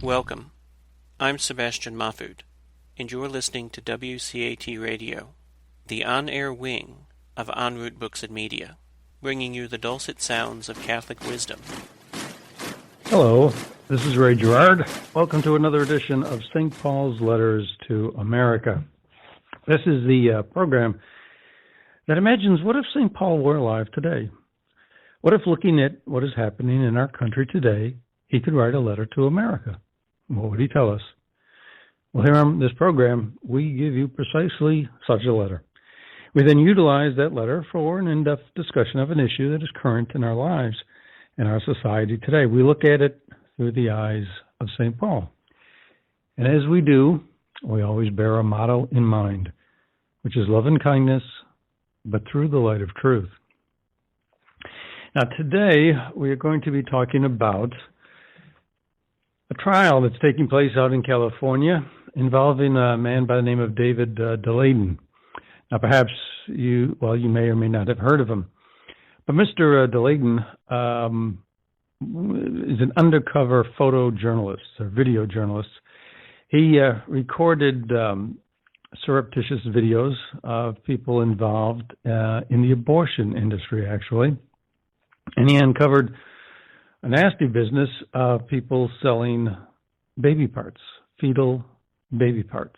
Welcome. I'm Sebastian Mahfood, and you're listening to WCAT Radio, the on-air wing of En Route Books and Media, bringing you the dulcet sounds of Catholic wisdom. Hello, this is Ray Gerard. Welcome to another edition of St. Paul's Letters to America. This is the program that imagines, what if St. Paul were alive today? What if, looking at what is happening in our country today, he could write a letter to America? What would he tell us? Well, here on this program, we give you precisely such a letter. We then utilize that letter for an in-depth discussion of an issue that is current in our lives and our society today. We look at it through the eyes of St. Paul. And as we do, we always bear a motto in mind, which is love and kindness, but through the light of truth. Now, today, we are going to be talking about a trial that's taking place out in California involving a man by the name of David DeLayden. Now, perhaps you may or may not have heard of him. But Mr. DeLayden is an undercover photojournalist, or video journalist. He recorded surreptitious videos of people involved in the abortion industry, actually. And he uncovered a nasty business of people selling baby parts, fetal baby parts.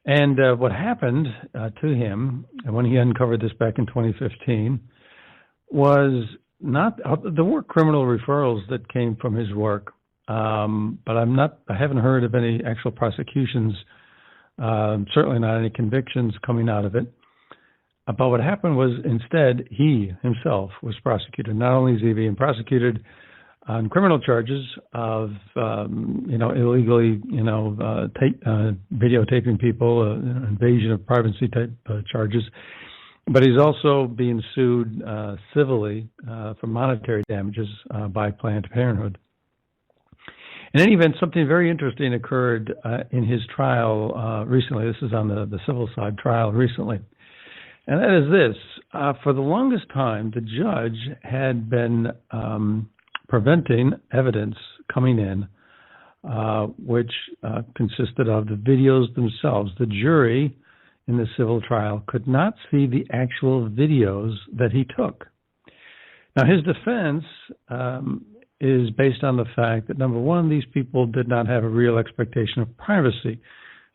And what happened to him when he uncovered this back in 2015 was there were criminal referrals that came from his work, but I haven't heard of any actual prosecutions, certainly not any convictions coming out of it. But what happened was, instead, he himself was prosecuted. Not only is he being prosecuted on criminal charges of, illegally, videotaping people, invasion of privacy type charges, but he's also being sued civilly for monetary damages by Planned Parenthood. In any event, something very interesting occurred in his trial recently. This is on the civil side trial recently. And that is this. For the longest time, the judge had been preventing evidence coming in, which consisted of the videos themselves. The jury in the civil trial could not see the actual videos that he took. Now, his defense is based on the fact that, number one, these people did not have a real expectation of privacy.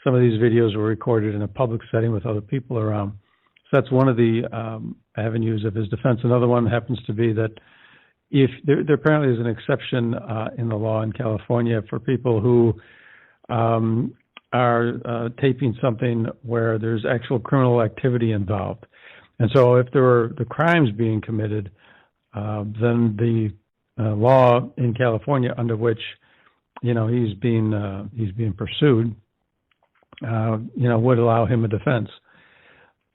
Some of these videos were recorded in a public setting with other people around. So that's one of the avenues of his defense. Another one happens to be that if there apparently is an exception in the law in California for people who are taping something where there's actual criminal activity involved. And so if there were the crimes being committed, then the law in California under which, he's being pursued, would allow him a defense.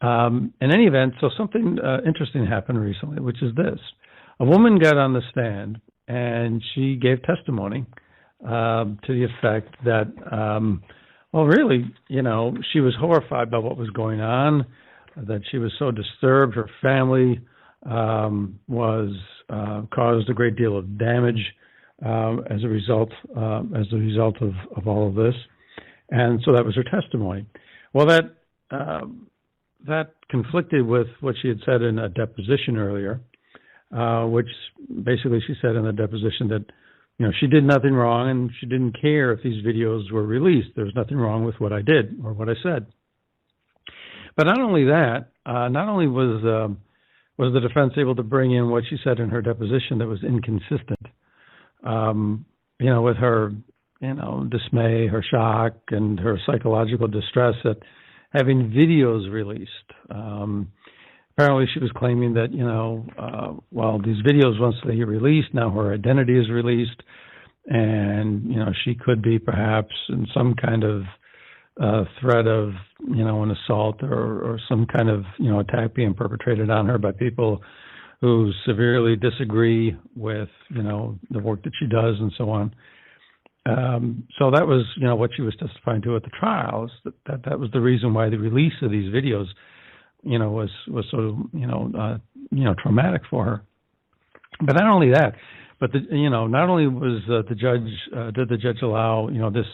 In any event, so something interesting happened recently, which is this. A woman got on the stand and she gave testimony to the effect that, she was horrified by what was going on, that she was so disturbed. Her family was caused a great deal of damage as a result of all of this. And so that was her testimony. Well, that conflicted with what she had said in a deposition earlier, which basically she said in the deposition that, she did nothing wrong and she didn't care if these videos were released. There was nothing wrong with what I did or what I said. But not only that, not only was the defense able to bring in what she said in her deposition that was inconsistent, with her, dismay, her shock, and her psychological distress at having videos released. Apparently she was claiming that, these videos, once they get released, now her identity is released, and, she could be perhaps in some kind of threat of, an assault or some kind of, attack being perpetrated on her by people who severely disagree with, the work that she does and so on. So that was, what she was testifying to at the trial, is that was the reason why the release of these videos, was so, traumatic for her. But not only that, But not only was the judge did the judge allow this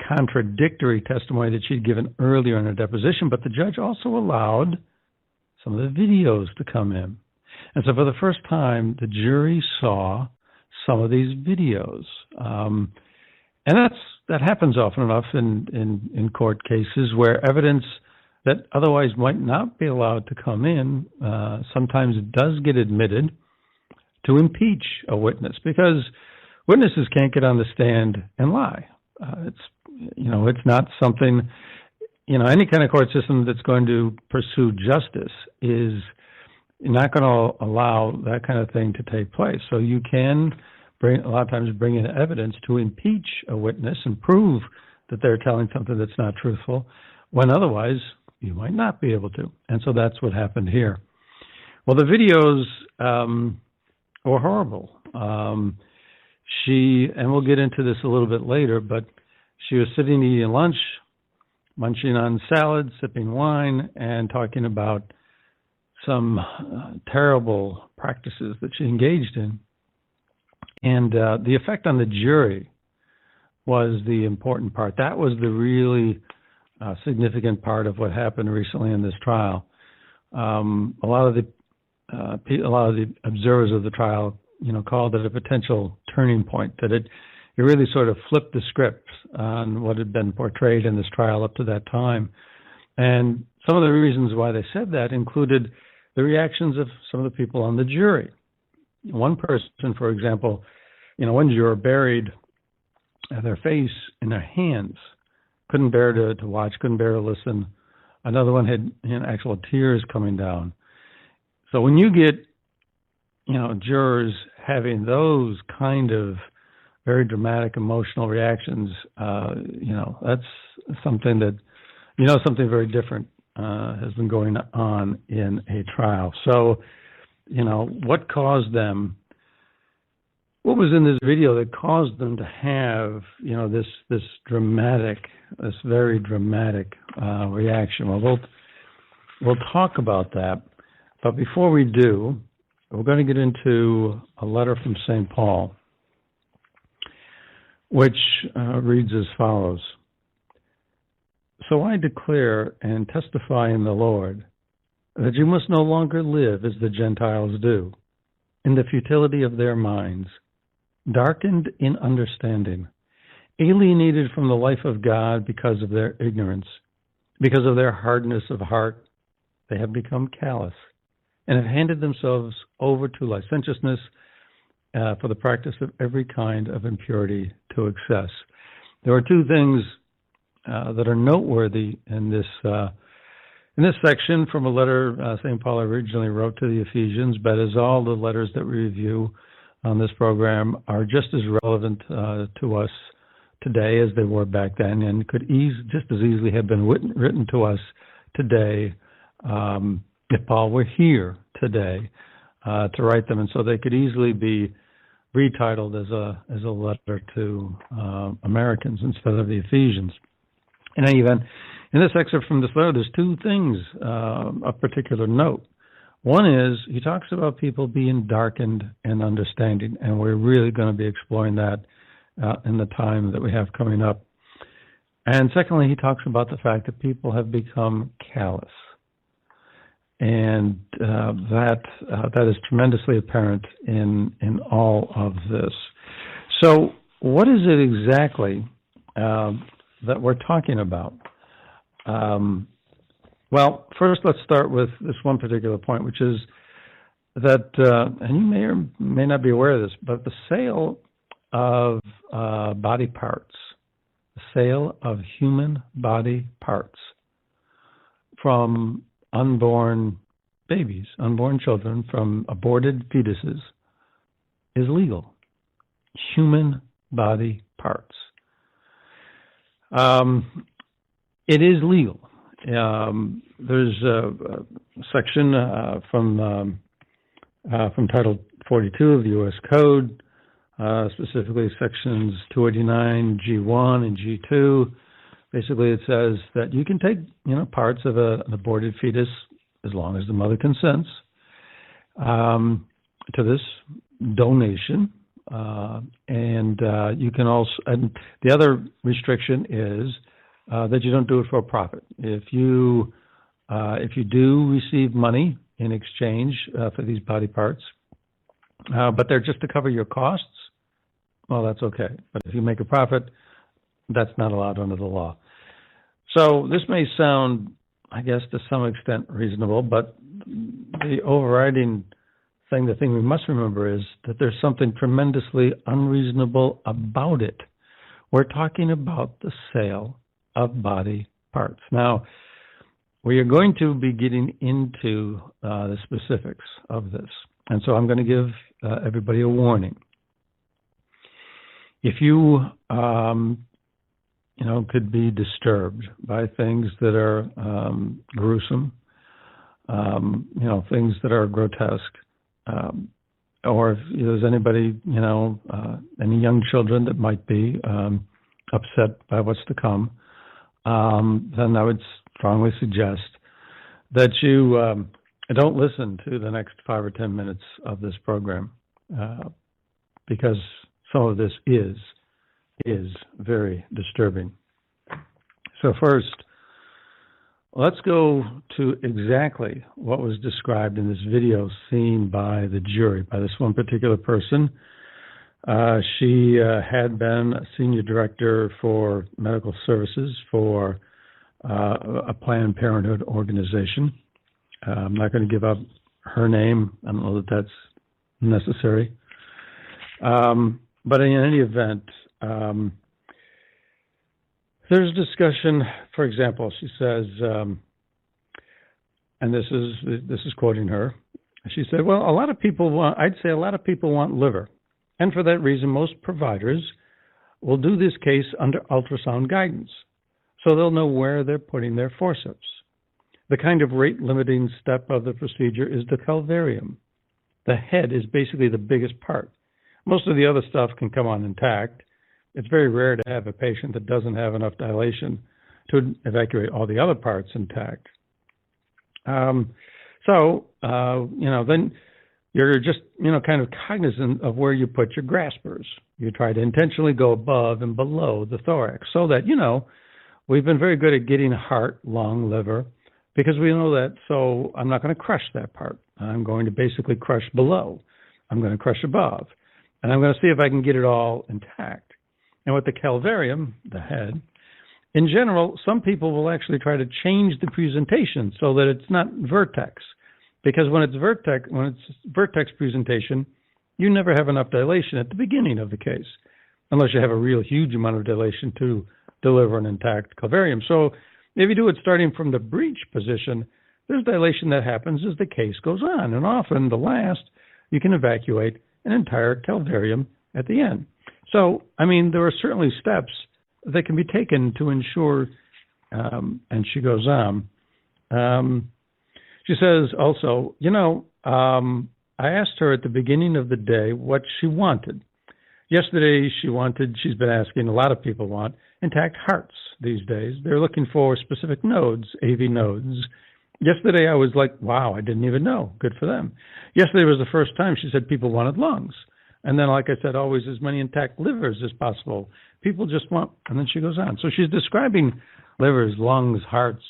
contradictory testimony that she'd given earlier in her deposition, but the judge also allowed some of the videos to come in. And so for the first time, the jury saw some of these videos. And that happens often enough in court cases where evidence that otherwise might not be allowed to come in, sometimes it does get admitted to impeach a witness, because witnesses can't get on the stand and lie. It's not something, any kind of court system that's going to pursue justice is not going to allow that kind of thing to take place. So you can a lot of times bring in evidence to impeach a witness and prove that they're telling something that's not truthful, when otherwise you might not be able to. And so that's what happened here. Well, the videos were horrible. And we'll get into this a little bit later, but she was sitting eating lunch, munching on salad, sipping wine, and talking about some terrible practices that she engaged in. And the effect on the jury was the important part. That was the really significant part of what happened recently in this trial. A lot of the observers of the trial, called it a potential turning point. That it really sort of flipped the script on what had been portrayed in this trial up to that time. And some of the reasons why they said that included the reactions of some of the people on the jury. One person, for example, one juror buried their face in their hands, couldn't bear to watch, couldn't bear to listen. Another one had actual tears coming down. So when you get, jurors having those kind of very dramatic emotional reactions, that's something that, something very different has been going on in a trial. So, what caused them? What was in this video that caused them to have, this very dramatic reaction? Well, we'll talk about that. But before we do, we're going to get into a letter from St. Paul, which reads as follows. So I declare and testify in the Lord that you must no longer live as the Gentiles do, in the futility of their minds, darkened in understanding, alienated from the life of God because of their ignorance, because of their hardness of heart. They have become callous and have handed themselves over to licentiousness for the practice of every kind of impurity to excess. There are two things that are noteworthy in this section from a letter St. Paul originally wrote to the Ephesians, but as all the letters that we review on this program are just as relevant to us today as they were back then, and could just as easily have been written to us today if Paul were here today to write them, and so they could easily be retitled as a letter to Americans instead of the Ephesians. In any event, in this excerpt from this letter, there's two things of particular note. One is he talks about people being darkened in understanding, and we're really going to be exploring that in the time that we have coming up. And secondly, he talks about the fact that people have become callous. And that is tremendously apparent in all of this. So what is it exactly that we're talking about? Well, first let's start with this one particular point, which is that, and you may or may not be aware of this, but the sale of body parts, the sale of human body parts from unborn babies, unborn children, from aborted fetuses, is legal. Human body parts. It is legal. There's a section from Title 42 of the U.S. Code, specifically sections 289 G1 and G2. Basically, it says that you can take parts of an aborted fetus as long as the mother consents to this donation, and you can also. And the other restriction is that you don't do it for a profit. If you do receive money in exchange for these body parts, but they're just to cover your costs, well, that's okay. But if you make a profit, that's not allowed under the law. So this may sound, I guess, to some extent reasonable, but the overriding thing, the thing we must remember is that there's something tremendously unreasonable about it. We're talking about the sale of body parts. Now, we are going to be getting into the specifics of this. And so I'm going to give everybody a warning. If you, could be disturbed by things that are gruesome, things that are grotesque, or if there's anybody, any young children that might be upset by what's to come, then I would strongly suggest that you don't listen to the next 5 or 10 minutes of this program, because some of this is very disturbing. So first, let's go to exactly what was described in this video seen by the jury, by this one particular person. She had been a senior director for medical services for a Planned Parenthood organization. I'm not going to give up her name. I don't know that that's necessary. But in any event, there's discussion. For example, she says, and this is quoting her. She said, "Well, I'd say a lot of people want liver, and for that reason, most providers will do this case under ultrasound guidance, so they'll know where they're putting their forceps. The kind of rate-limiting step of the procedure is the calvarium. The head is basically the biggest part. Most of the other stuff can come on intact. It's very rare to have a patient that doesn't have enough dilation to evacuate all the other parts intact. Then you're just, kind of cognizant of where you put your graspers. You try to intentionally go above and below the thorax so that, we've been very good at getting heart, lung, liver, because we know that, so I'm not going to crush that part. I'm going to basically crush below. I'm going to crush above. And I'm going to see if I can get it all intact. And with the calvarium, the head, in general, some people will actually try to change the presentation so that it's not vertex. Because when it's vertex presentation, you never have enough dilation at the beginning of the case, unless you have a real huge amount of dilation to deliver an intact calvarium. So if you do it starting from the breech position, there's dilation that happens as the case goes on. And often, the last, you can evacuate an entire calvarium at the end. So, there are certainly steps that can be taken to ensure, and she goes on. She says also, I asked her at the beginning of the day what she wanted. Yesterday, she's been asking, a lot of people want, intact hearts these days. They're looking for specific nodes, AV nodes. Yesterday, I was like, wow, I didn't even know. Good for them. Yesterday was the first time she said people wanted lungs. And then, like I said, always as many intact livers as possible. People just want, and then she goes on. So she's describing livers, lungs, hearts,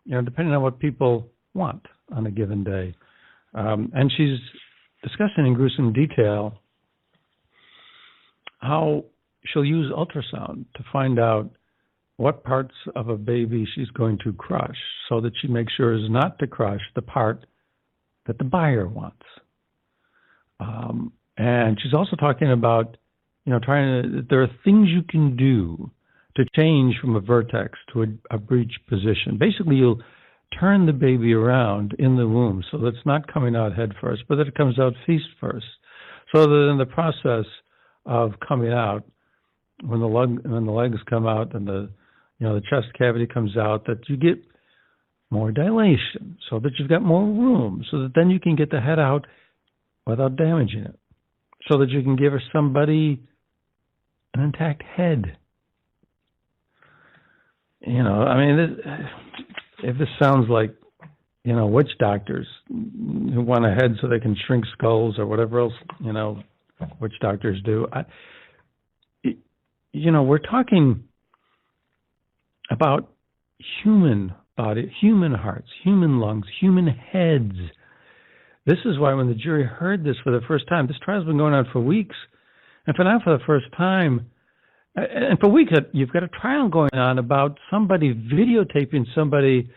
depending on what people want on a given day. And she's discussing in gruesome detail how she'll use ultrasound to find out what parts of a baby she's going to crush so that she makes sure is not to crush the part that the buyer wants. And she's also talking about, there are things you can do to change from a vertex to a breech position. Basically, you'll turn the baby around in the womb so that it's not coming out head first, but that it comes out feet first. So that in the process of coming out, when the legs come out and the chest cavity comes out, that you get more dilation, so that you've got more room, so that then you can get the head out without damaging it, so that you can give somebody an intact head. If this sounds like, witch doctors who want a head so they can shrink skulls or whatever else, which doctors do. We're talking about human body, human hearts, human lungs, human heads. This is why when the jury heard this for the first time, this trial's been going on for weeks, and for the first time, and for weeks, you've got a trial going on about somebody videotaping somebody,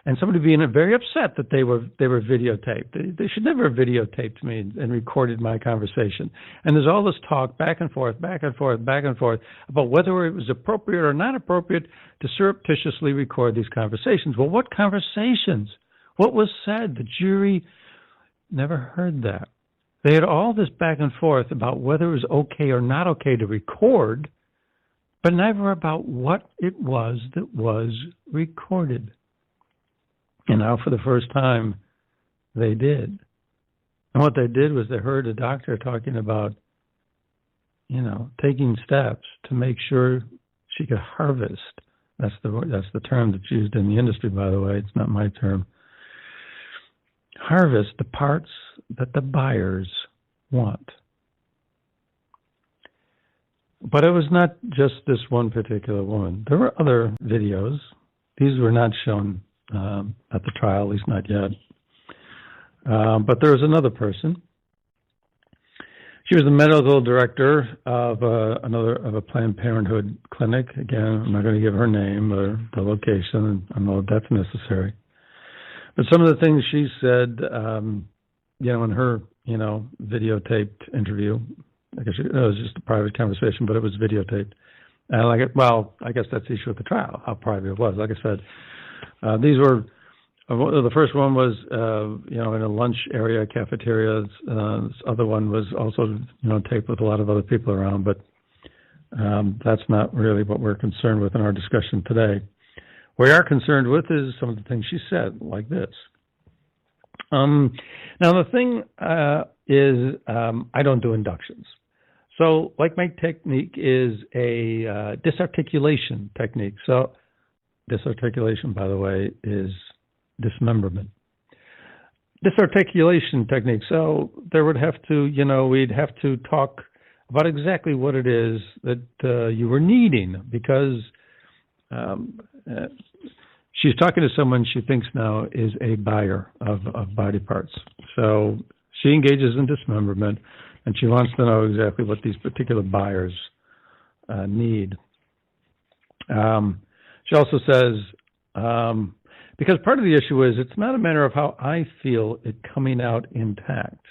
and somebody being very upset that they were videotaped. They should never have videotaped me and recorded my conversation. And there's all this talk back and forth about whether it was appropriate or not appropriate to surreptitiously record these conversations. Well, what conversations? What was said? The jury never heard that. They had all this back and forth about whether it was okay or not okay to record, but never about what it was that was recorded. And now for the first time, they did. And what they did was they heard a doctor talking about, taking steps to make sure she could harvest. That's the term that's used in the industry, by the way. It's not my term. Harvest the parts that the buyers want. But it was not just this one particular woman. There were other videos. These were not shown at the trial, at least not yet. But there was another person. She was the medical director of a Planned Parenthood clinic. Again, I'm not going to give her name or the location. I don't know if that's necessary. But some of the things she said, in her, videotaped interview, I guess it was just a private conversation, but it was videotaped. And I guess that's the issue with the trial, how private it was. Like I said, these were, the first one was, in a lunch area, cafeteria. This other one was also, taped with a lot of other people around, but that's not really what we're concerned with in our discussion today. What we are concerned with is some of the things she said, like this. Now, the thing is, I don't do inductions. So, my technique is a disarticulation technique. So, disarticulation, by the way, is dismemberment. Disarticulation technique. So, there would have to, we'd have to talk about exactly what it is that you were needing, because she's talking to someone she thinks now is a buyer of body parts. So she engages in dismemberment, and she wants to know exactly what these particular buyers need. She also says, because part of the issue is it's not a matter of how I feel it coming out intact.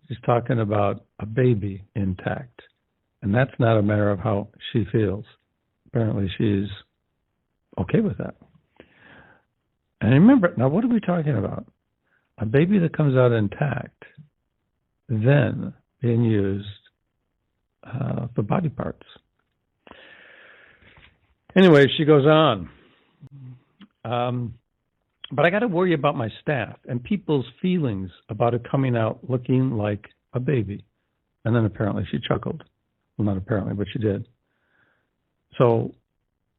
She's talking about a baby intact, and that's not a matter of how she feels. Apparently she's okay with that. And remember, now what are we talking about? A baby that comes out intact, then being used for body parts. Anyway, she goes on. But I got to worry about my staff and people's feelings about it coming out looking like a baby. And then apparently she chuckled. Well, not apparently, but she did. So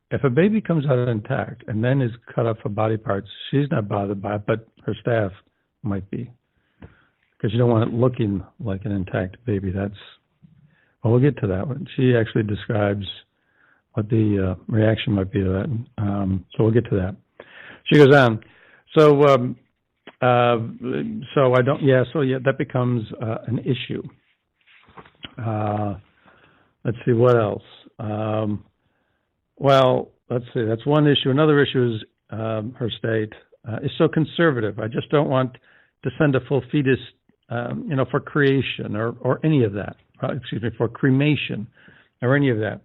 if a baby comes out intact and then is cut up for body parts, she's not bothered by it, but her staff might be. Because you don't want it looking like an intact baby. We'll get to that one. She actually describes what the reaction might be to that. So we'll get to that. She goes on. So that becomes an issue. Let's see, what else? Let's see, that's one issue. Another issue is her state is so conservative. I just don't want to send a full fetus, for creation or any of that. For cremation or any of that.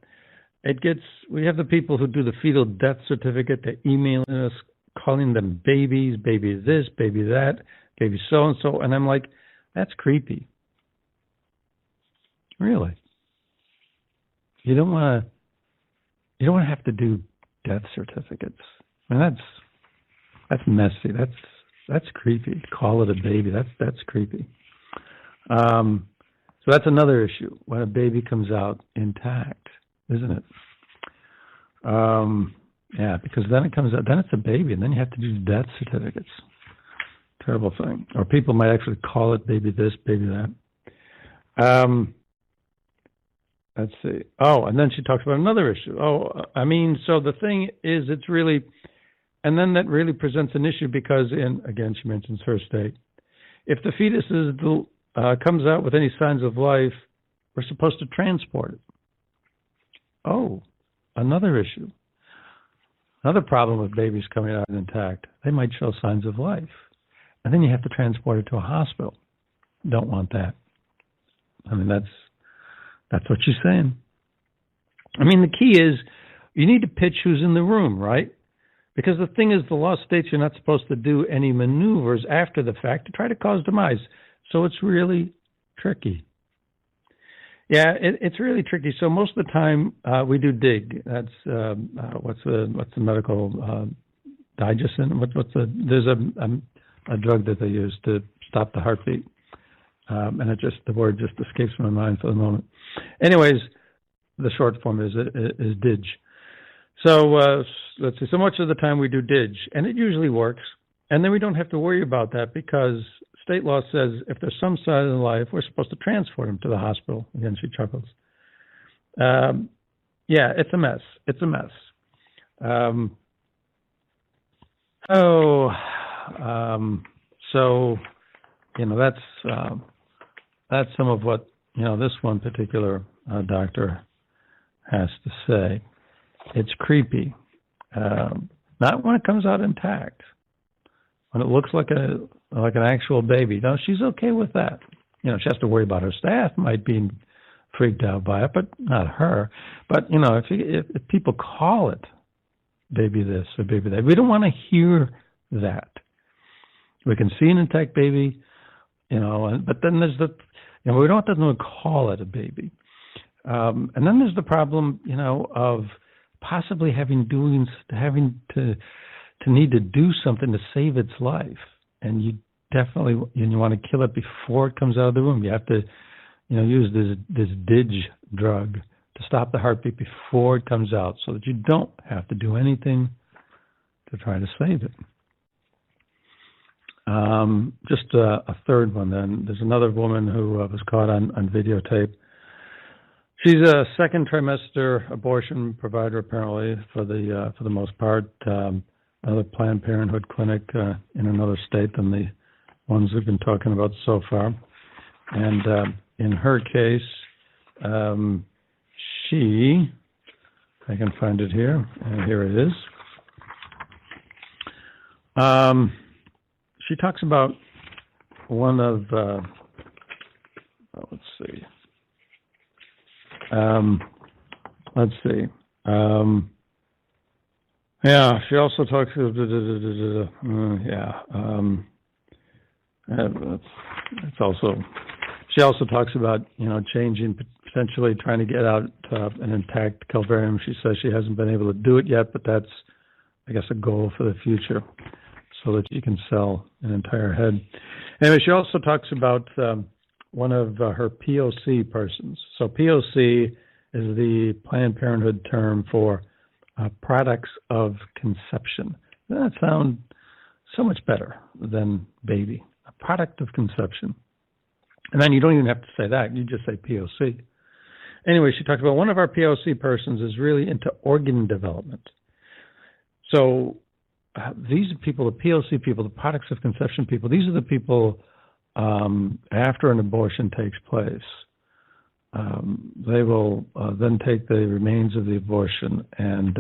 We have the people who do the fetal death certificate. They're emailing us, calling them babies, baby this, baby that, baby so-and-so. And I'm like, that's creepy. Really? You don't want to have to do death certificates. I mean, that's messy. That's creepy. Call it a baby. That's creepy. So that's another issue when a baby comes out intact, isn't it? Because then it comes out, then it's a baby, and then you have to do death certificates. Terrible thing. Or people might actually call it baby this, baby that. let's see. Oh, and then she talks about another issue. Oh, I mean, so the thing is, it's really, and then that really presents an issue because, again, she mentions her state. If the fetus comes out with any signs of life, we're supposed to transport it. Oh, another issue. Another problem with babies coming out intact. They might show signs of life. And then you have to transport it to a hospital. Don't want that. I mean, that's what she's saying. I mean, the key is you need to pitch who's in the room, right? Because the thing is, the law states you're not supposed to do any maneuvers after the fact to try to cause demise. So it's really tricky. Yeah, it's really tricky. So most of the time we do dig. That's what's the medical digoxin? There's a drug that they use to stop the heartbeat, and the word just escapes my mind for the moment. Anyways, the short form is dig. So let's see. So much of the time we do dig, and it usually works, and then we don't have to worry about that because state law says if there's some sign of life, we're supposed to transport them to the hospital. Again, she chuckles. Yeah, it's a mess. It's a mess. So, that's some of what, this one particular doctor has to say. It's creepy. Not when it comes out intact. When it looks like an actual baby. No, she's okay with that. She has to worry about her staff might be freaked out by it, but not her. But, if people call it baby this or baby that, we don't want to hear that. We can see an intact baby, but then there's we don't have to call it a baby. And then there's the problem, of possibly having to need to do something to save its life, and you want to kill it before it comes out of the womb. You have to, use this dig drug to stop the heartbeat before it comes out, so that you don't have to do anything to try to save it. Just a third one. Then there's another woman who was caught on videotape. She's a second trimester abortion provider, apparently, for the most part. Another Planned Parenthood clinic in another state than the ones we've been talking about so far. And in her case, I can find it here, and here it is. She talks about one of, let's see. Yeah, she also talks. It's also. She also talks about changing, potentially trying to get out an intact calvarium. She says she hasn't been able to do it yet, but that's, I guess, a goal for the future, so that you can sell an entire head. Anyway, she also talks about one of her POC persons. So POC is the Planned Parenthood term for products of conception. That sounds so much better than baby. A product of conception. And then you don't even have to say that. You just say POC. Anyway, she talks about one of our POC persons is really into organ development. So these are people, the POC people, the products of conception people, these are the people after an abortion takes place. They will then take the remains of the abortion and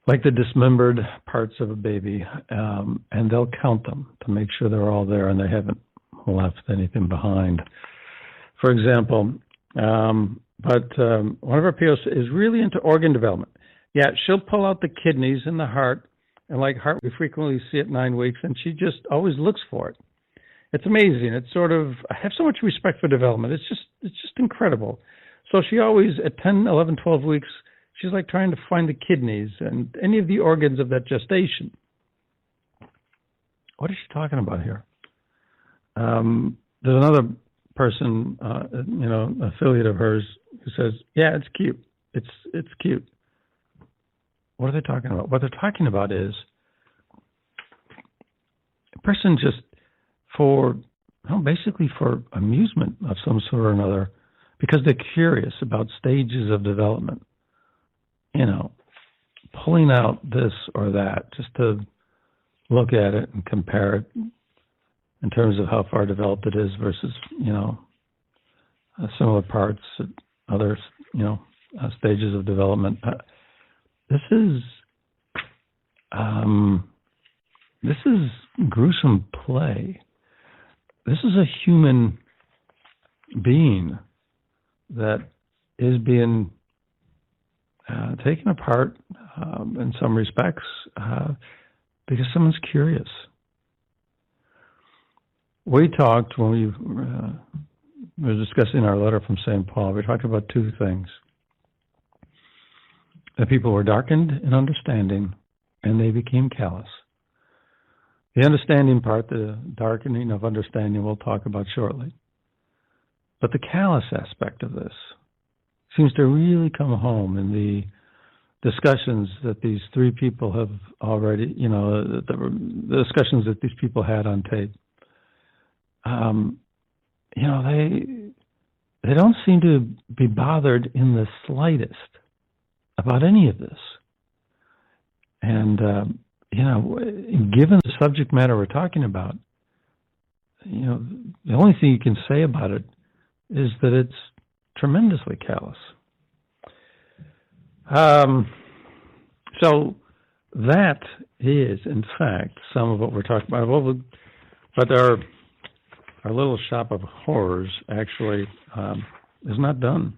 like the dismembered parts of a baby, and they'll count them to make sure they're all there and they haven't left anything behind. For example, one of our POs is really into organ development. Yeah, she'll pull out the kidneys and the heart, and like heart, we frequently see it 9 weeks, and she just always looks for it. It's amazing. It's sort of, I have so much respect for development. It's just incredible. So she always, at 10, 11, 12 weeks, she's like trying to find the kidneys and any of the organs of that gestation. What is she talking about here? There's another person, affiliate of hers, who says, "Yeah, it's cute. It's cute." What are they talking about? What they're talking about is a person just basically for amusement of some sort or another, because they're curious about stages of development. Pulling out this or that just to look at it and compare it in terms of how far developed it is versus, similar parts at other, stages of development. This is gruesome play. This is a human being that is being taken apart in some respects because someone's curious. We talked when we were discussing our letter from St. Paul. We talked about two things. The people were darkened in understanding, and they became callous. The understanding part, the darkening of understanding, we'll talk about shortly. But the callous aspect of this seems to really come home in the discussions that these three people have already, the discussions that these people had on tape. They don't seem to be bothered in the slightest about any of this. And, given the subject matter we're talking about, the only thing you can say about it is that it's tremendously callous. So that is, in fact, some of what we're talking about. But our little shop of horrors actually is not done.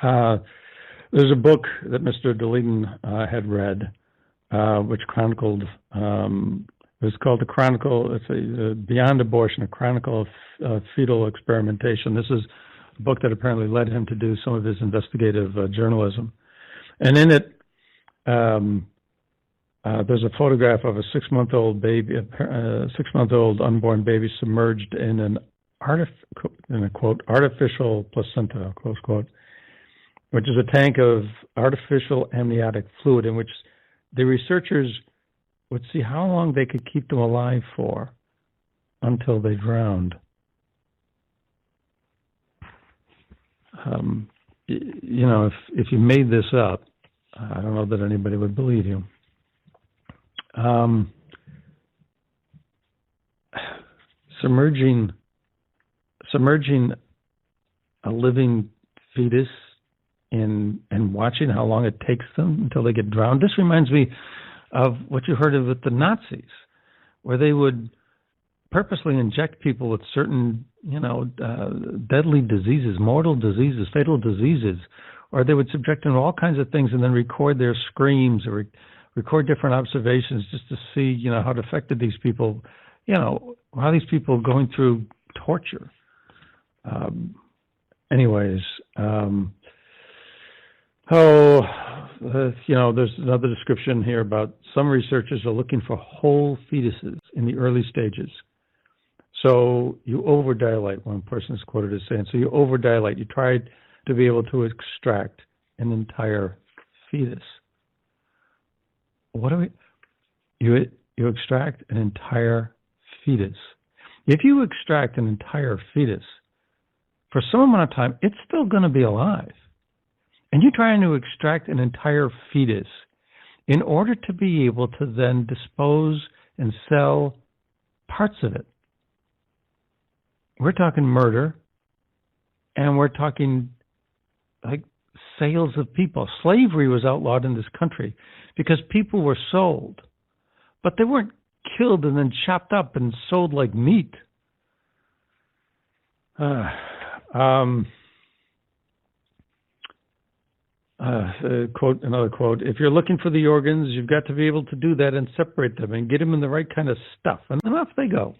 There's a book that Mr. DeLeeden had read, which chronicled. It was called The Chronicle. It's a Beyond Abortion, a chronicle of fetal experimentation. This is a book that apparently led him to do some of his investigative journalism. And in it, there's a photograph of a 6-month-old baby, a 6-month-old unborn baby submerged in an artificial placenta, close quote, which is a tank of artificial amniotic fluid in which the researchers would see how long they could keep them alive for until they drowned. If you made this up, I don't know that anybody would believe you. Submerging a living fetus and watching how long it takes them until they get drowned. This reminds me of what you heard of with the Nazis, where they would purposely inject people with certain, deadly diseases, mortal diseases, fatal diseases, or they would subject them to all kinds of things and then record their screams or record different observations just to see, how it affected these people, how these people going through torture. There's another description here about some researchers are looking for whole fetuses in the early stages. So you overdilate, one person is quoted as saying, so you overdilate, you try to be able to extract an entire fetus. You extract an entire fetus. If you extract an entire fetus, for some amount of time, it's still going to be alive. And you're trying to extract an entire fetus in order to be able to then dispose and sell parts of it. We're talking murder, and we're talking like sales of people. Slavery was outlawed in this country because people were sold, but they weren't killed and then chopped up and sold like meat. Another quote, if you're looking for the organs, you've got to be able to do that and separate them and get them in the right kind of stuff. And then off they go.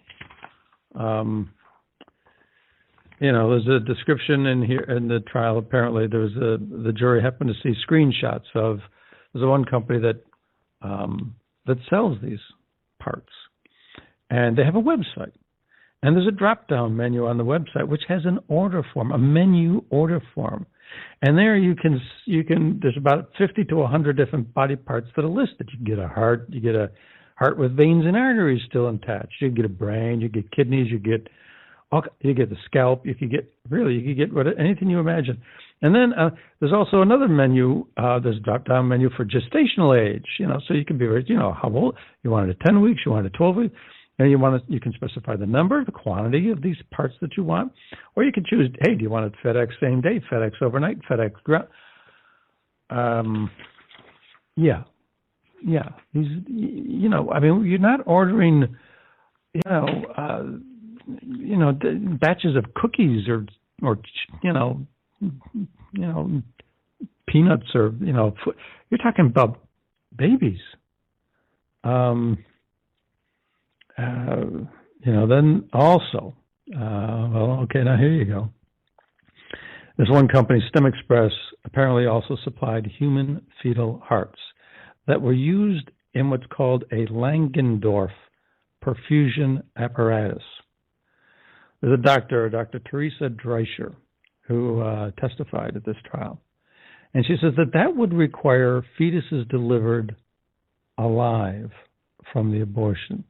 There's a description in here in the trial. Apparently, the jury happened to see screenshots of there's one company that sells these parts, and they have a website, and there's a drop-down menu on the website which has an order form, a menu order form, and there you can there's about 50 to 100 different body parts that are listed. You get a heart, with veins and arteries still attached. You get a brain, you get kidneys, you get You get the scalp. You could get anything you imagine. And then there's also another menu. There's a drop-down menu for gestational age. So you can be, how old you want it at 10 weeks, you want it at 12 weeks, and you can specify the number, the quantity of these parts that you want, or you can choose. Hey, do you want it FedEx same day, FedEx overnight, FedEx ground? Yeah. These, you're not ordering, batches of cookies or peanuts or you're talking about babies. Then also, now here you go. This one company, STEM Express, apparently also supplied human fetal hearts that were used in what's called a Langendorf perfusion apparatus. There's a doctor, Dr. Teresa Dreicher, who testified at this trial. And she says that would require fetuses delivered alive from the abortion.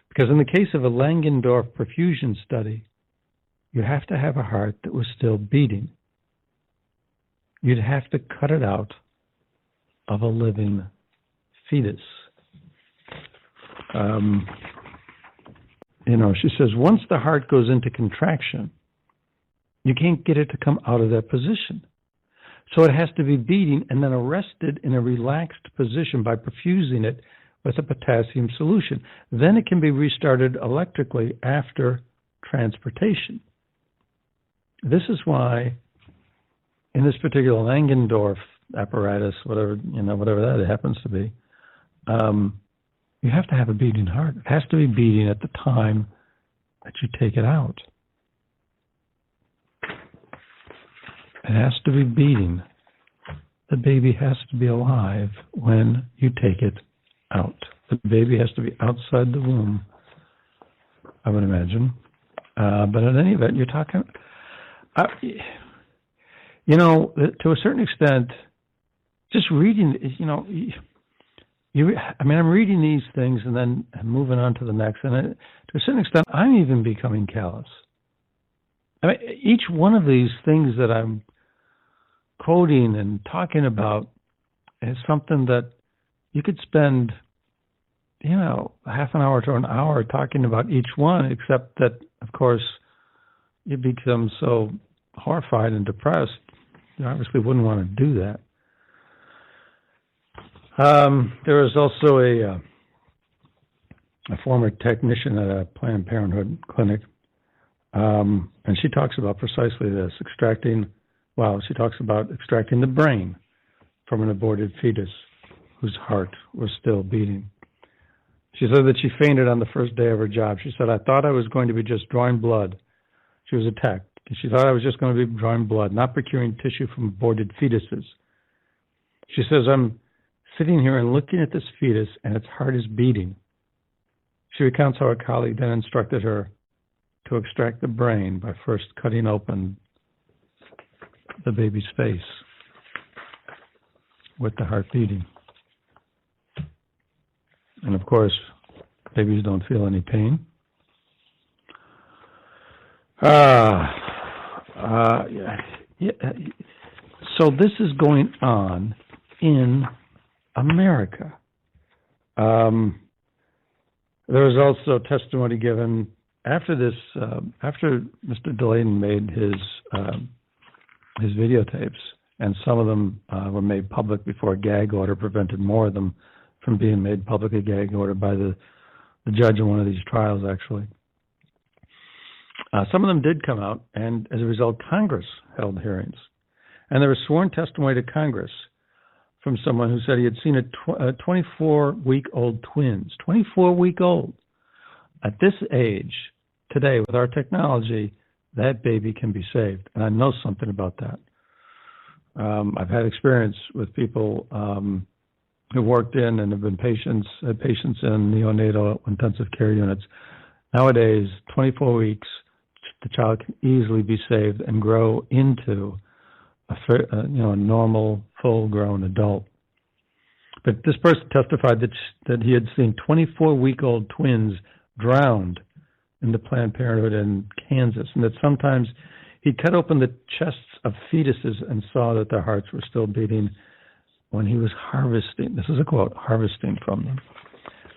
Because in the case of a Langendorf perfusion study, you have to have a heart that was still beating. You'd have to cut it out of a living fetus. She says once the heart goes into contraction, you can't get it to come out of that position. So it has to be beating and then arrested in a relaxed position by perfusing it with a potassium solution. Then it can be restarted electrically after transportation. This is why in this particular Langendorf apparatus, whatever that happens to be, you have to have a beating heart. It has to be beating at the time that you take it out. It has to be beating. The baby has to be alive when you take it out. The baby has to be outside the womb, I would imagine. But in any event, you're talking, to a certain extent, just reading, I'm reading these things and then moving on to the next. And to a certain extent, I'm even becoming callous. Each one of these things that I'm quoting and talking about is something that you could spend, half an hour to an hour talking about each one, except that, of course, you become so horrified and depressed, you obviously wouldn't want to do that. There was also a former technician at a Planned Parenthood clinic, and she talks about precisely this, she talks about extracting the brain from an aborted fetus whose heart was still beating. She said that she fainted on the first day of her job. She said, I thought I was going to be just drawing blood. She was attacked. She thought I was just going to be drawing blood, not procuring tissue from aborted fetuses. She says, I'm sitting here and looking at this fetus, and its heart is beating. She recounts how a colleague then instructed her to extract the brain by first cutting open the baby's face with the heart beating. And of course, babies don't feel any pain. So this is going on in America. There was also testimony given after this, after Mr. Delaney made his videotapes, and some of them were made public before a gag order prevented more of them from being made public, a gag order by the judge in one of these trials, actually. Some of them did come out, and as a result, Congress held hearings. And there was sworn testimony to Congress from someone who said he had seen a 24-week-old twins, 24-week-old. At this age, today, with our technology, that baby can be saved. And I know something about that. I've had experience with people who worked in and have been patients in neonatal intensive care units. Nowadays, 24 weeks, the child can easily be saved and grow into a normal, full-grown adult. But this person testified that he had seen 24-week-old twins drowned into Planned Parenthood in Kansas, and that sometimes he cut open the chests of fetuses and saw that their hearts were still beating when he was harvesting. This is a quote, harvesting from them.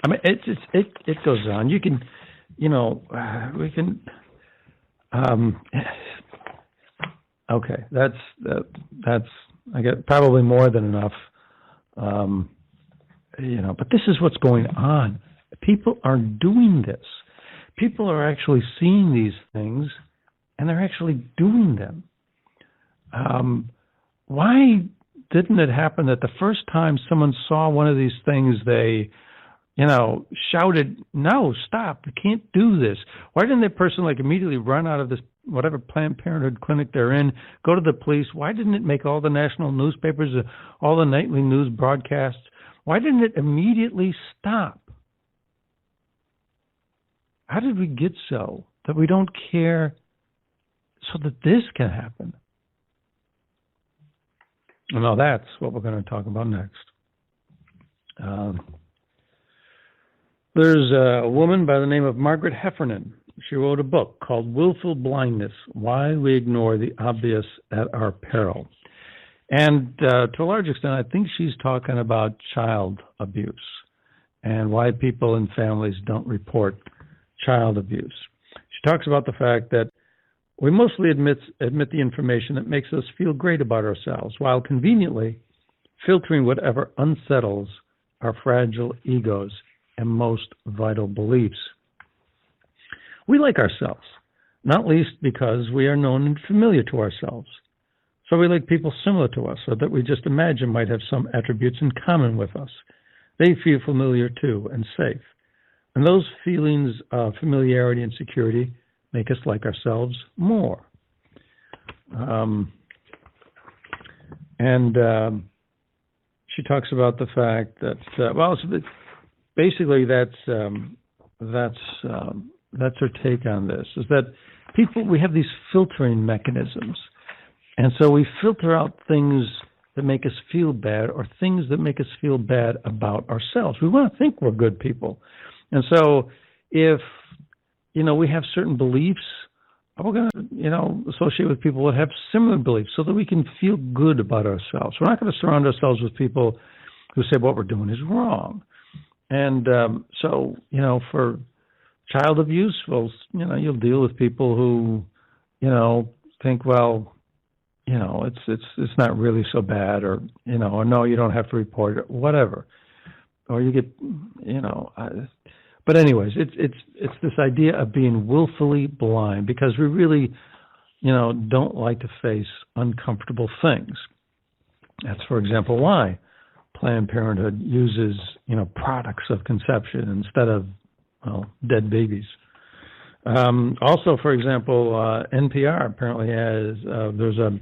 I mean, it goes on. You can, we can. Okay, that's I get probably more than enough. But this is what's going on. People are doing this. People are actually seeing these things, and they're actually doing them. Why didn't it happen that the first time someone saw one of these things, they, shouted, "No, stop! You can't do this"? Why didn't that person immediately run out of this whatever Planned Parenthood clinic they're in, go to the police? Why didn't it make all the national newspapers, all the nightly news broadcasts? Why didn't it immediately stop? How did we get so that we don't care so that this can happen? Well, that's what we're going to talk about next. There's a woman by the name of Margaret Heffernan. She wrote a book called Willful Blindness, Why We Ignore the Obvious at Our Peril. And to a large extent, I think she's talking about child abuse and why people and families don't report child abuse. She talks about the fact that we mostly admit the information that makes us feel great about ourselves, while conveniently filtering whatever unsettles our fragile egos and most vital beliefs. We like ourselves, not least because we are known and familiar to ourselves. So we like people similar to us, or that we just imagine might have some attributes in common with us. They feel familiar too and safe. And those feelings of familiarity and security make us like ourselves more. She talks about the fact that, basically that's her take on this, is that we have these filtering mechanisms. And so we filter out things that make us feel bad or things that make us feel bad about ourselves. We want to think we're good people. And so if, we have certain beliefs, we're going to, associate with people that have similar beliefs so that we can feel good about ourselves. We're not going to surround ourselves with people who say what we're doing is wrong. And for child abuse, well, you'll deal with people who, think, well, it's not really so bad, or no, you don't have to report it, whatever, or you get, But anyways, it's this idea of being willfully blind, because we really, don't like to face uncomfortable things. That's, for example, why Planned Parenthood uses, products of conception instead of, dead babies. Also, for example, NPR apparently has, there's an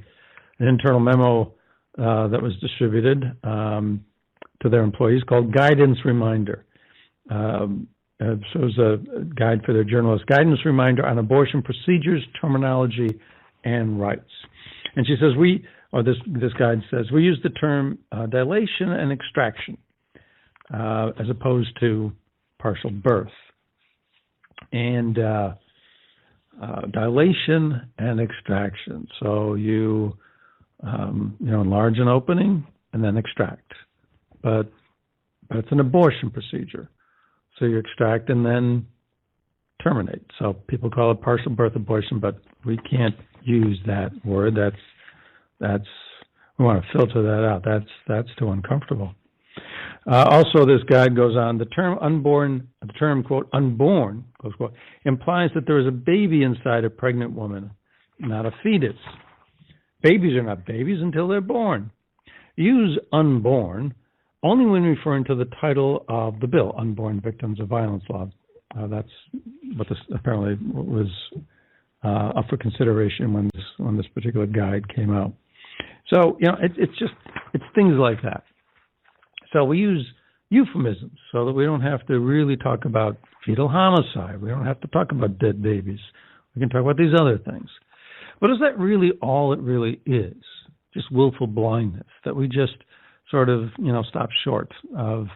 internal memo that was distributed to their employees called Guidance Reminder. It shows a guide for their journalists, Guidance Reminder on Abortion Procedures, Terminology, and Rights. And she says, this guide says, we use the term dilation and extraction as opposed to partial birth. And dilation and extraction. So you, enlarge an opening and then extract. But it's an abortion procedure. So you extract and then terminate. So people call it partial birth abortion, but we can't use that word. We want to filter that out. That's too uncomfortable. Also, this guide goes on, the term quote, unborn, close quote, implies that there is a baby inside a pregnant woman, not a fetus. Babies are not babies until they're born. Use unborn only when referring to the title of the bill, Unborn Victims of Violence Law. That's what this apparently was up for consideration when this particular guide came out. So, it's things like that. So we use euphemisms so that we don't have to really talk about fetal homicide. We don't have to talk about dead babies. We can talk about these other things. But is that really all it really is? Just willful blindness, that we just sort of, stop short of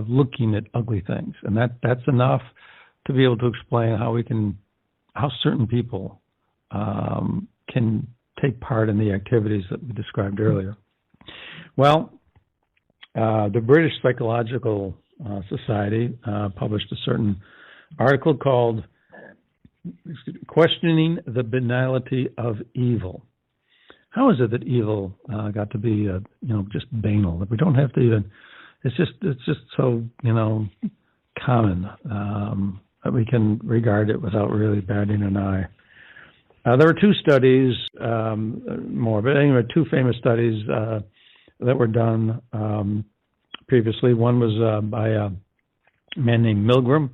looking at ugly things. And that's enough to be able to explain how certain people can take part in the activities that we described earlier. Well, the British Psychological Society published a certain article called "Questioning the Banality of Evil." How is it that evil got to be, just banal? That we don't have to even. It's just so common that we can regard it without really batting an eye. There were two studies, two famous studies that were done previously. One was by a man named Milgram,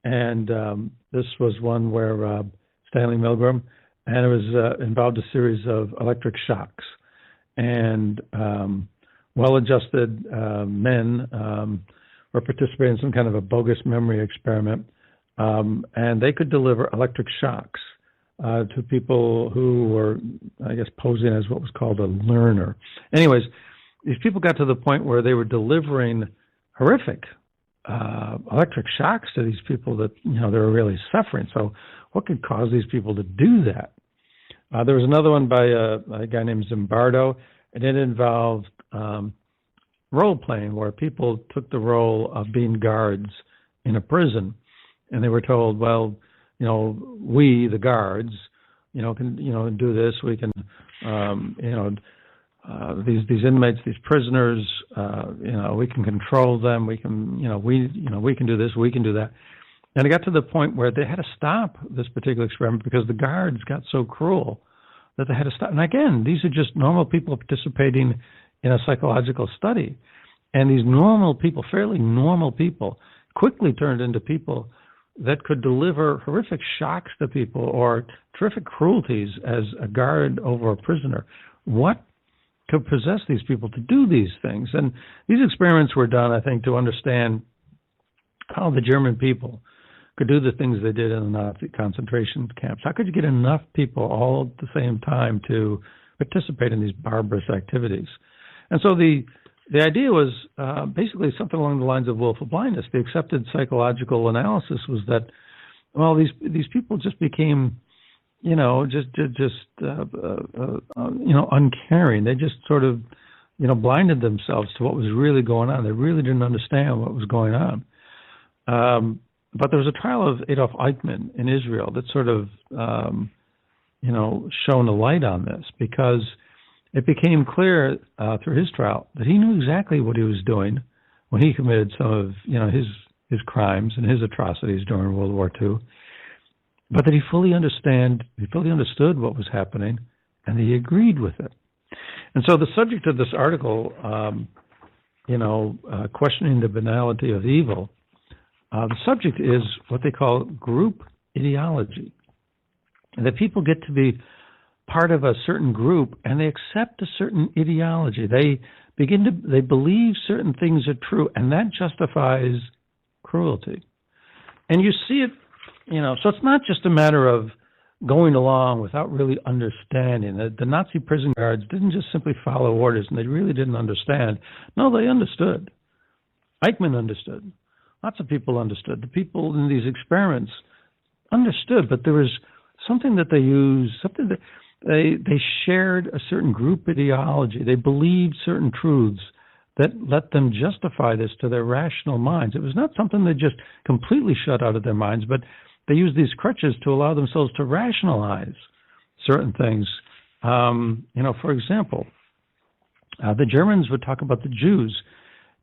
and this was one where Stanley Milgram, and it was involved a series of electric shocks. And well-adjusted men were participating in some kind of a bogus memory experiment, and they could deliver electric shocks to people who were, I guess, posing as what was called a learner. Anyways, these people got to the point where they were delivering horrific electric shocks to these people that, they were really suffering. So what could cause these people to do that? There was another one by a guy named Zimbardo, and it involved role-playing, where people took the role of being guards in a prison, and they were told, well, we, the guards, can do this. We can, these inmates, these prisoners, we can control them. We can, we can do this. We can do that. And it got to the point where they had to stop this particular experiment because the guards got so cruel that they had to stop. And again, these are just normal people participating in a psychological study. And these normal people, fairly normal people, quickly turned into people that could deliver horrific shocks to people or terrific cruelties as a guard over a prisoner. What could possess these people to do these things? And these experiments were done, I think, to understand how the German people could do the things they did in the Nazi concentration camps. How could you get enough people all at the same time to participate in these barbarous activities? And so the idea was basically something along the lines of willful blindness. The accepted psychological analysis was that, well, these people just became, uncaring. They just sort of, blinded themselves to what was really going on. They really didn't understand what was going on. But there was a trial of Adolf Eichmann in Israel that sort of, shone a light on this, because it became clear through his trial that he knew exactly what he was doing when he committed some of, his crimes and his atrocities during World War II, but that he fully understood what was happening, and he agreed with it. And so the subject of this article, questioning the banality of evil, the subject is what they call group ideology. And that people get to be part of a certain group and they accept a certain ideology. They believe certain things are true, and that justifies cruelty. And you see it, so it's not just a matter of going along without really understanding. The Nazi prison guards didn't just simply follow orders, and they really didn't understand. No, they understood. Eichmann understood. Lots of people understood. The people in these experiments understood, but there was something that they used, something that they shared a certain group ideology. They believed certain truths that let them justify this to their rational minds. It was not something that just completely shut out of their minds, but they used these crutches to allow themselves to rationalize certain things. For example, the Germans would talk about the Jews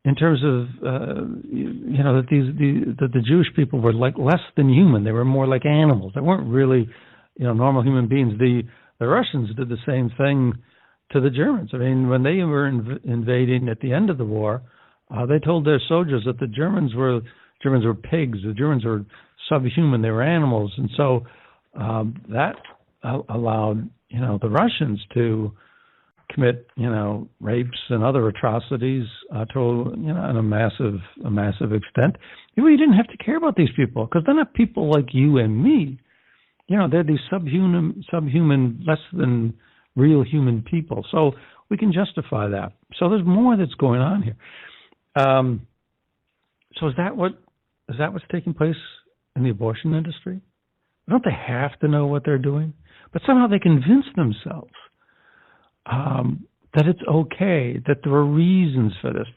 in terms of, that the Jewish people were like less than human. They were more like animals. They weren't really, normal human beings. The Russians did the same thing to the Germans. I mean, when they were invading at the end of the war, they told their soldiers that the Germans were pigs. The Germans were subhuman. They were animals. And so that allowed, the Russians to commit, rapes and other atrocities to, in a massive extent. You didn't have to care about these people, because they're not people like you and me. They're these subhuman, less than real human people. So we can justify that. So there's more that's going on here. So is that what's taking place in the abortion industry? Don't they have to know what they're doing? But somehow they convince themselves that it's okay, that there are reasons for this.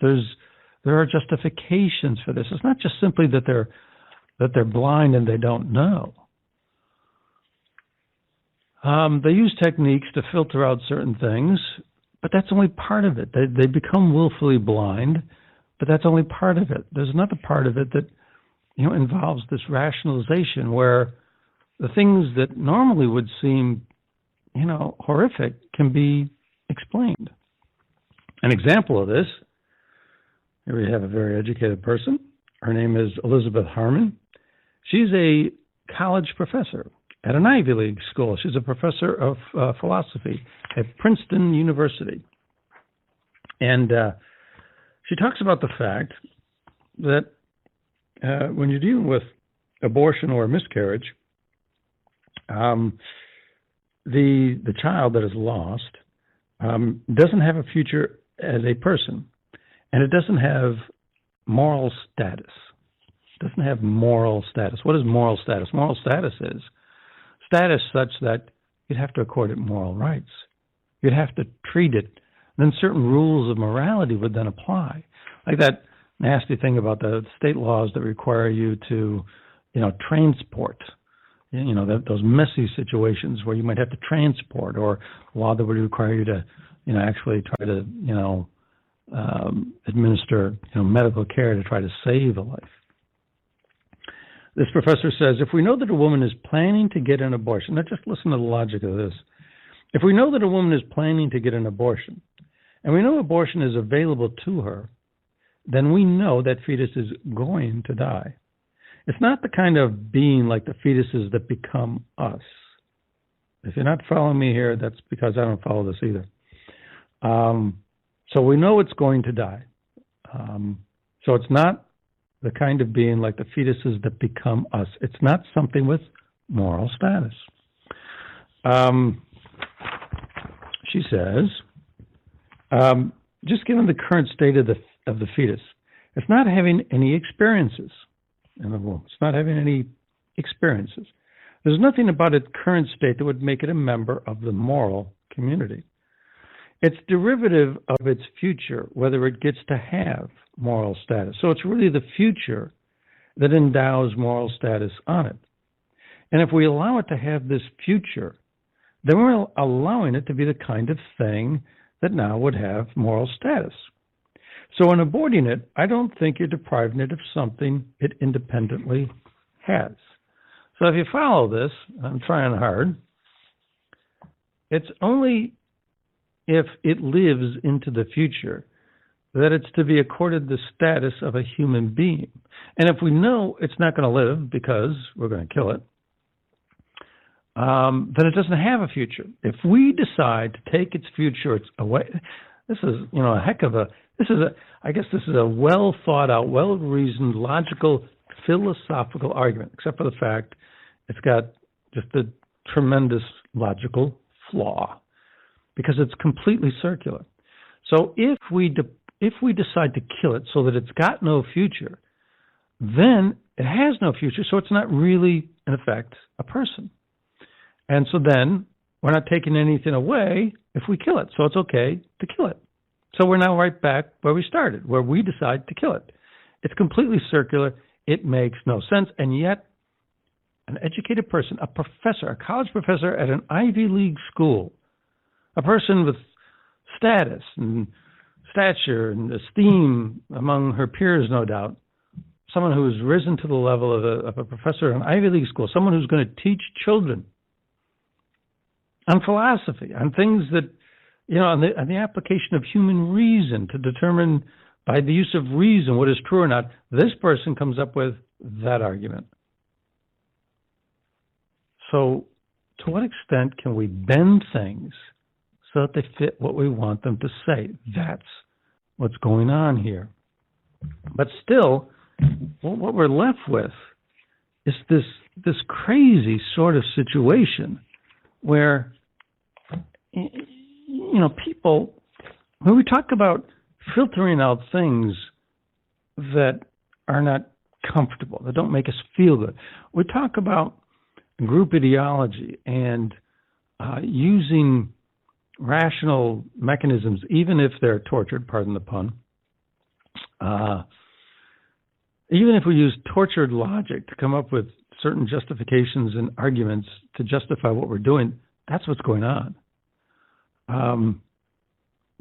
There are justifications for this. It's not just simply that they're blind and they don't know. They use techniques to filter out certain things, but that's only part of it. They become willfully blind, but that's only part of it. There's another part of it that involves this rationalization where the things that normally would seem horrific can be explained. An example of this, here we have a very educated person. Her name is Elizabeth Harmon. She's a college professor at an Ivy League school. She's a professor of philosophy at Princeton University. And she talks about the fact that when you're dealing with abortion or miscarriage, the child that is lost doesn't have a future as a person, and it doesn't have moral status. It doesn't have moral status. What is moral status? Moral status is status such that you'd have to accord it moral rights. You'd have to treat it. Then certain rules of morality would then apply. Like that nasty thing about the state laws that require you to, transport. Those messy situations where you might have to transport, or a law that would require you to, actually try to, administer, medical care to try to save a life. This professor says, if we know that a woman is planning to get an abortion, now just listen to the logic of this. If we know that a woman is planning to get an abortion, and we know abortion is available to her, then we know that fetus is going to die. It's not the kind of being like the fetuses that become us. If you're not following me here, that's because I don't follow this either. So we know it's going to die. So it's not the kind of being like the fetuses that become us. It's not something with moral status. She says, just given the current state of the fetus, it's not having any experiences in the womb. It's not having any experiences. There's nothing about its current state that would make it a member of the moral community. It's derivative of its future, whether it gets to have moral status. So it's really the future that endows moral status on it. And if we allow it to have this future, then we're allowing it to be the kind of thing that now would have moral status. So in aborting it, I don't think you're depriving it of something it independently has. So if you follow this, I'm trying hard, it's only if it lives into the future that it's to be accorded the status of a human being. And if we know it's not going to live because we're going to kill it, then it doesn't have a future. If we decide to take its future away, this is, I guess this is a well thought out, well reasoned, logical, philosophical argument, except for the fact it's got just a tremendous logical flaw because it's completely circular. So if we decide to kill it so that it's got no future, then it has no future, so it's not really, in effect, a person. And so then we're not taking anything away if we kill it, so it's okay to kill it. So we're now right back where we started, where we decide to kill it. It's completely circular. It makes no sense. And yet, an educated person, a professor, a college professor at an Ivy League school, a person with status and stature and esteem among her peers, no doubt, someone who has risen to the level of a professor at an Ivy League school, someone who's going to teach children on philosophy, on things that, on the application of human reason to determine by the use of reason what is true or not, this person comes up with that argument. So to what extent can we bend things so that they fit what we want them to say? That's what's going on here. But still, what we're left with is this crazy sort of situation where, people, when we talk about filtering out things that are not comfortable, that don't make us feel good. We talk about group ideology and using rational mechanisms, even if they're tortured, pardon the pun. Even if we use tortured logic to come up with certain justifications and arguments to justify what we're doing, that's what's going on.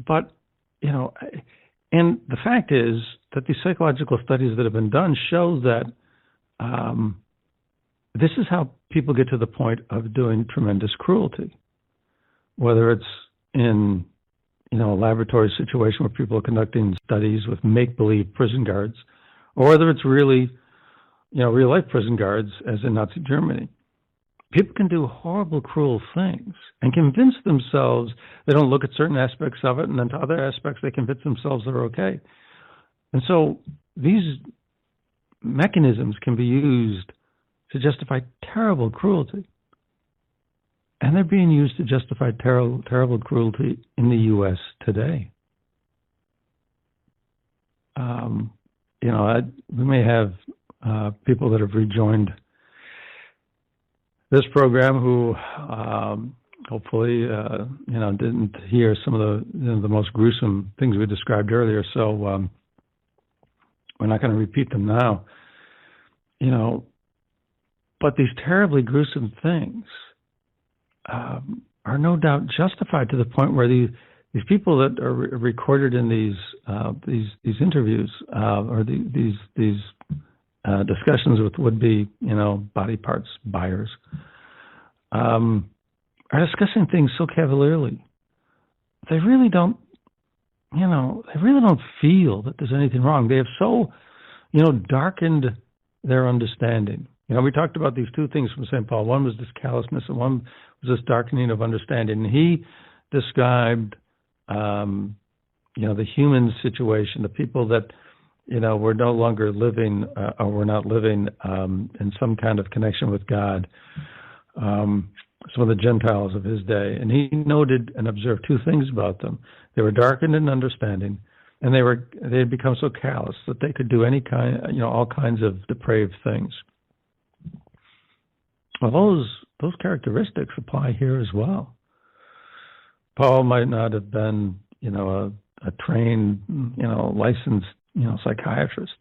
But, you know, and the fact is that these psychological studies that have been done show that this is how people get to the point of doing tremendous cruelty, whether it's in, you know, a laboratory situation where people are conducting studies with make-believe prison guards, or whether it's really, you know, real-life prison guards, as in Nazi Germany. People can do horrible, cruel things and convince themselves they don't look at certain aspects of it, and then to other aspects they convince themselves they're okay. And so these mechanisms can be used to justify terrible cruelty. And they're being used to justify terrible cruelty in the U.S. today. You know, we may have people that have rejoined this program who hopefully, you know, didn't hear some of the most gruesome things we described earlier. So we're not going to repeat them now. You know, but these terribly gruesome things are no doubt justified to the point where these people that are recorded in these interviews or these discussions with would-be, you know, body parts buyers are discussing things so cavalierly. They really don't, you know, they really don't feel that there's anything wrong. They have so, you know, darkened their understanding. You know, we talked about these two things from St. Paul. One was this callousness, and one was this darkening of understanding. And he described, you know, the human situation, the people that, you know, were no longer living or were not living in some kind of connection with God, some of the Gentiles of his day. And he noted and observed two things about them. They were darkened in understanding, and they had become so callous that they could do any kind, you know, all kinds of depraved things. Well, those characteristics apply here as well. Paul might not have been, you know, a trained, you know, licensed, you know, psychiatrist,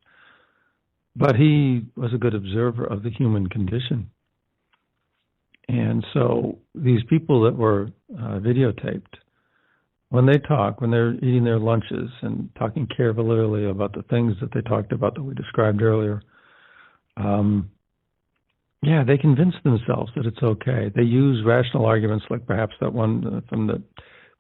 but he was a good observer of the human condition. And so these people that were videotaped, when they talk, when they're eating their lunches and talking cavalierly about the things that they talked about that we described earlier, yeah, they convince themselves that it's okay. They use rational arguments like perhaps that one from the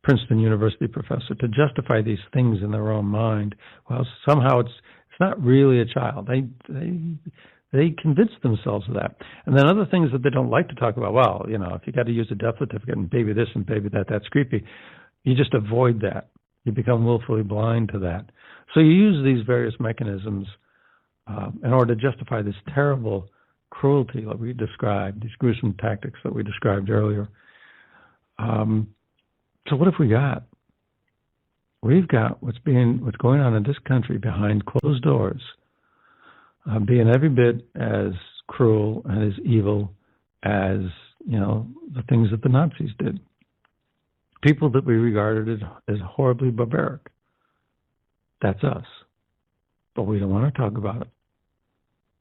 Princeton University professor to justify these things in their own mind. Well, somehow it's not really a child. They convince themselves of that. And then other things that they don't like to talk about, well, you know, if you got to use a death certificate and baby this and baby that, that's creepy. You just avoid that. You become willfully blind to that. So you use these various mechanisms in order to justify this terrible cruelty that we described, these gruesome tactics that we described earlier. So what have we got? We've got what's going on in this country behind closed doors, being every bit as cruel and as evil as, you know, the things that the Nazis did. People that we regarded as horribly barbaric. That's us. But we don't want to talk about it.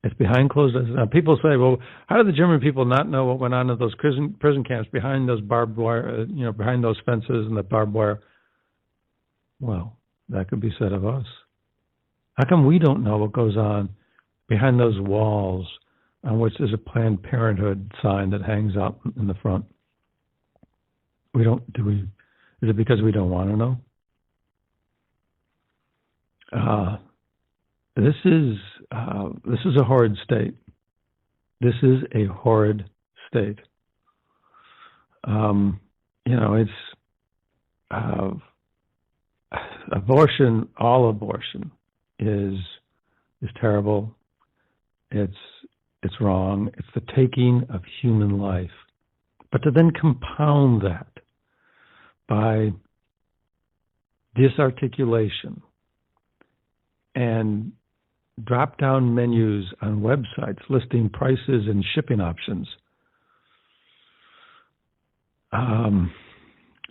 It's behind closed doors. Now, people say, well, how did the German people not know what went on in those prison camps behind those barbed wire, you know, behind those fences and the barbed wire? Well, that could be said of us. How come we don't know what goes on behind those walls on which there's a Planned Parenthood sign that hangs out in the front? We don't, is it because we don't want to know? This is a horrid state. This is a horrid state. You know, it's abortion. All abortion is terrible. It's wrong. It's the taking of human life. But to then compound that by disarticulation and drop-down menus on websites listing prices and shipping options.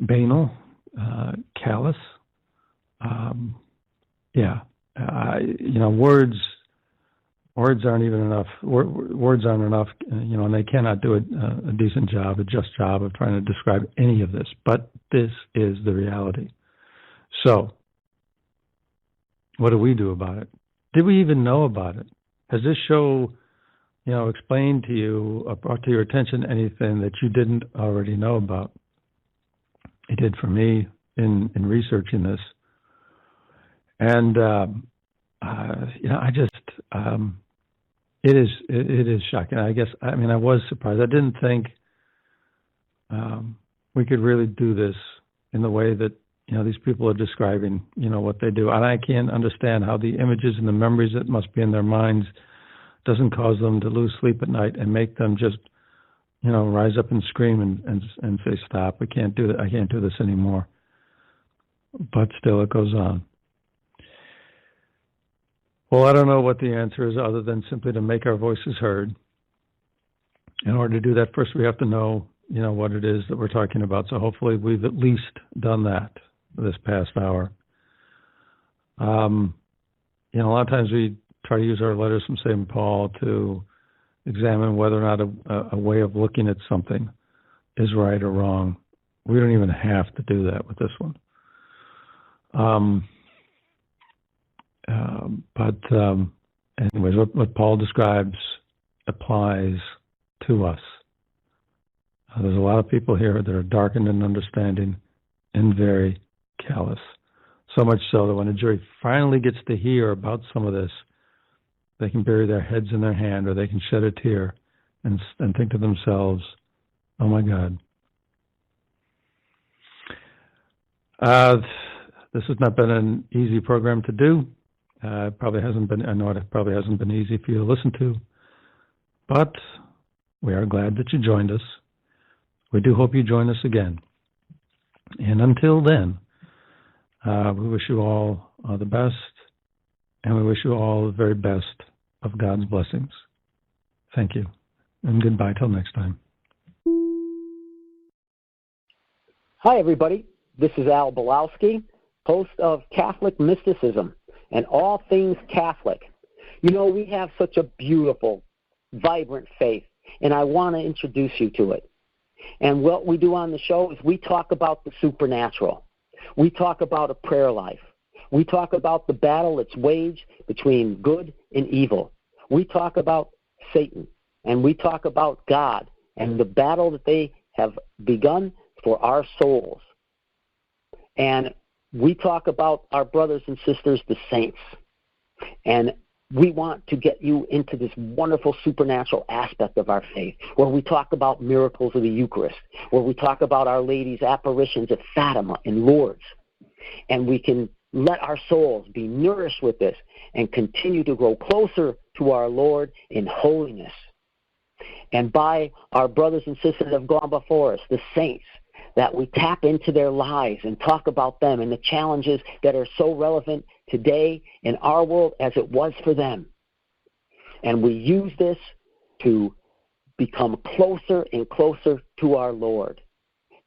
Banal, callous. Words aren't even enough. Words aren't enough, and they cannot do a decent job, a just job of trying to describe any of this. But this is the reality. So, what do we do about it? Did we even know about it? Has this show, explained to you, or brought to your attention anything that you didn't already know about? It did for me in researching this. And, it is shocking. I was surprised. I didn't think we could really do this in the way that, these people are describing, what they do. And I can't understand how the images and the memories that must be in their minds doesn't cause them to lose sleep at night and make them just, rise up and scream and say, stop, I can't do that. I can't do this anymore. But still it goes on. Well, I don't know what the answer is other than simply to make our voices heard. In order to do that, first we have to know, what it is that we're talking about. So hopefully we've at least done that this past hour. A lot of times we try to use our letters from St. Paul to examine whether or not a way of looking at something is right or wrong. We don't even have to do that with this one. Anyways, what Paul describes applies to us. There's a lot of people here that are darkened in understanding and very callous. So much so that when a jury finally gets to hear about some of this, they can bury their heads in their hand, or they can shed a tear and think to themselves, oh my God. This has not been an easy program to do. It probably hasn't been. I know it probably hasn't been easy for you to listen to, but we are glad that you joined us. We do hope you join us again. And until then, we wish you all the best, and we wish you all the very best of God's blessings. Thank you, and goodbye till next time. Hi, everybody. This is Al Belowski, host of Catholic Mysticism and All Things Catholic. We have such a beautiful, vibrant faith, and I want to introduce you to it. And what we do on the show is we talk about the supernatural. We talk about a prayer life. We talk about the battle that's waged between good and evil. We talk about Satan, and we talk about God and the battle that they have begun for our souls. And we talk about our brothers and sisters, the saints. And we want to get you into this wonderful supernatural aspect of our faith, where we talk about miracles of the Eucharist, where we talk about Our Lady's apparitions at Fatima and Lourdes. And we can let our souls be nourished with this and continue to grow closer to our Lord in holiness. And by our brothers and sisters that have gone before us, the saints, that we tap into their lives and talk about them and the challenges that are so relevant today in our world as it was for them. And we use this to become closer and closer to our Lord,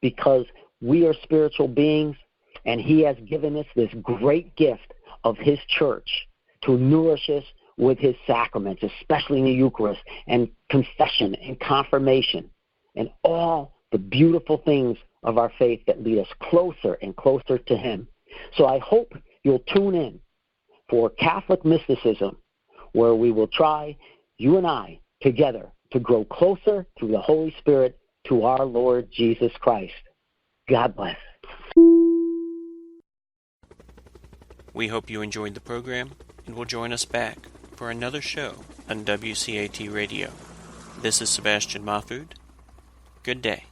because we are spiritual beings, and He has given us this great gift of His church to nourish us with His sacraments, especially in the Eucharist and confession and confirmation and all the beautiful things of our faith that lead us closer and closer to Him. So I hope you'll tune in for Catholic Mysticism, where we will try, you and I, together, to grow closer through the Holy Spirit to our Lord Jesus Christ. God bless. We hope you enjoyed the program and will join us back for another show on WCAT Radio. This is Sebastian Mahfood. Good day.